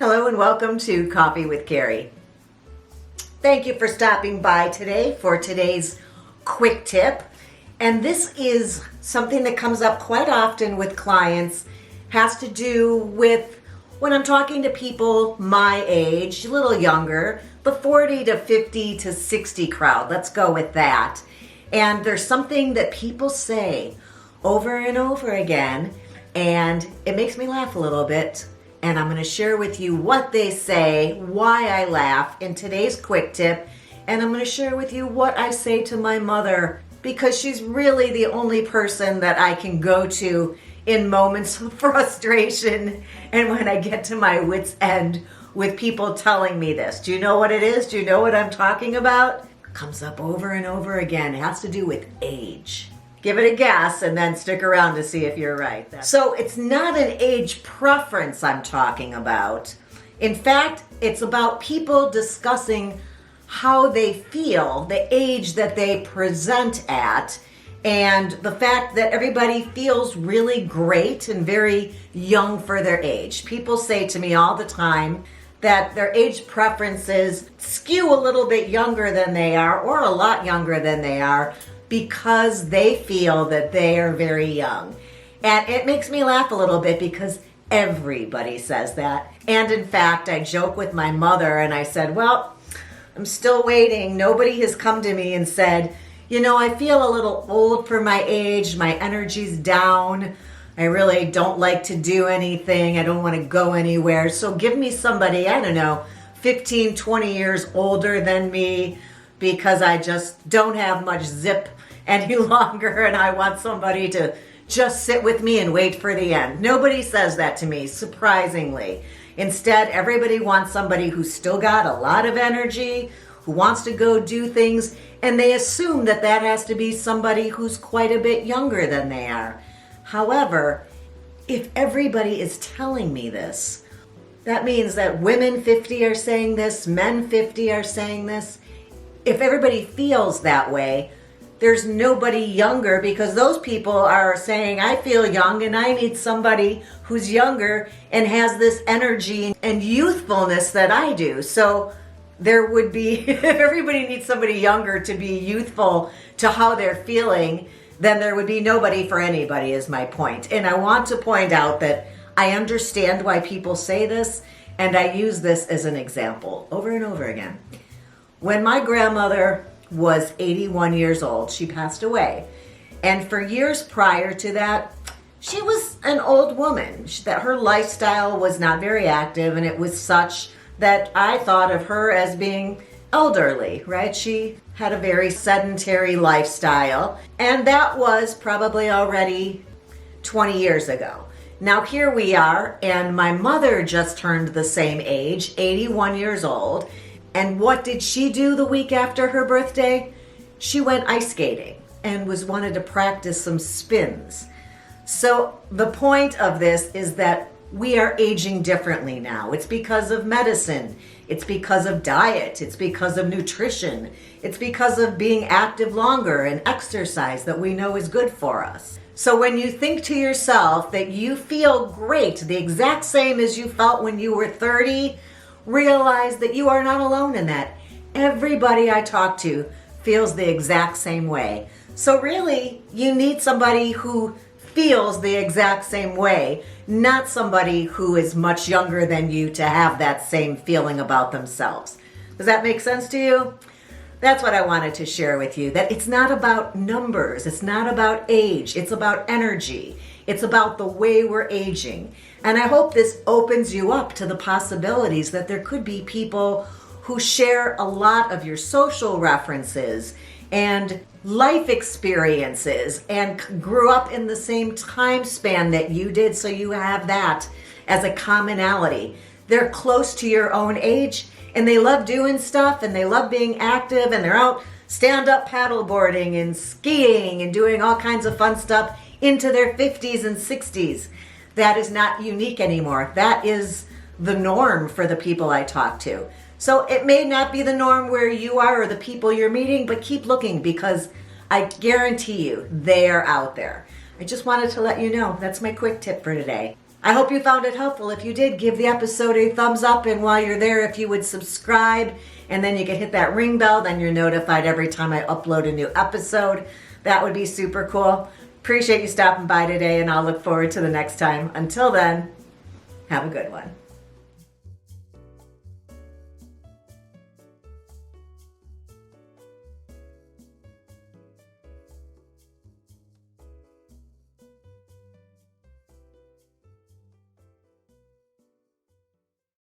Hello and welcome to Coffee with Carey. Thank you for stopping by today for today's quick tip. And this is something that comes up quite often with clients, has to do with when I'm talking to people my age, a little younger, the 40 to 50 to 60 crowd. Let's go with that. And there's something that people say over and over again, and it makes me laugh a little bit. And I'm going to share with you what they say, why I laugh in today's quick tip. And I'm going to share with you what I say to my mother, because she's really the only person that I can go to in moments of frustration and when I get to my wit's end with people telling me this. Do you know what it is? Do you know what I'm talking about? It comes up over and over again. It has to do with age. Give it a guess and then stick around to see if you're right. So it's not an age preference I'm talking about. In fact, it's about people discussing how they feel, the age that they present at, and the fact that everybody feels really great and very young for their age. People say to me all the time that their age preferences skew a little bit younger than they are, or a lot younger than they are, because they feel that they are very young. And it makes me laugh a little bit because everybody says that. And in fact, I joke with my mother and I said, well, I'm still waiting. Nobody has come to me and said, you know, I feel a little old for my age. My energy's down. I really don't like to do anything. I don't want to go anywhere. So give me somebody, I don't know, 15, 20 years older than me, because I just don't have much zip any longer and I want somebody to just sit with me and wait for the end. Nobody says that to me, surprisingly. Instead, everybody wants somebody who's still got a lot of energy, who wants to go do things, and they assume that that has to be somebody who's quite a bit younger than they are. However, if everybody is telling me this, that means that women 50 are saying this, men 50 are saying this. If everybody feels that way, there's nobody younger, because those people are saying, I feel young and I need somebody who's younger and has this energy and youthfulness that I do. So there would be, if everybody needs somebody younger to be youthful to how they're feeling, then there would be nobody for anybody, is my point. And I want to point out that I understand why people say this, and I use this as an example over and over again. When my grandmother was 81 years old, she passed away. And for years prior to that, she was an old woman. That her lifestyle was not very active, and it was such that I thought of her as being elderly, right? She had a very sedentary lifestyle, and that was probably already 20 years ago. Now here we are, and my mother just turned the same age, 81 years old. And what did she do the week after her birthday? She went ice skating and wanted to practice some spins. So the point of this is that we are aging differently now. It's because of medicine. It's because of diet. It's because of nutrition. It's because of being active longer and exercise that we know is good for us. So when you think to yourself that you feel great, the exact same as you felt when you were 30, realize that you are not alone in that. Everybody I talk to feels the exact same way. So really, you need somebody who feels the exact same way, not somebody who is much younger than you to have that same feeling about themselves. Does that make sense to you? That's what I wanted to share with you, that it's not about numbers, it's not about age, it's about energy. It's about the way we're aging. And I hope this opens you up to the possibilities that there could be people who share a lot of your social references and life experiences and grew up in the same time span that you did, so you have that as a commonality. They're close to your own age and they love doing stuff and they love being active, and they're out stand-up paddleboarding and skiing and doing all kinds of fun stuff into their 50s and 60s. That is not unique anymore. That is the norm for the people I talk to. So it may not be the norm where you are or the people you're meeting, but keep looking, because I guarantee you they are out there. I just wanted to let you know. That's my quick tip for today. I hope you found it helpful. If you did, give the episode a thumbs up, and while you're there, if you would subscribe, and then you can hit that ring bell, then you're notified every time I upload a new episode. That would be super cool. Appreciate you stopping by today, and I'll look forward to the next time. Until then, have a good one.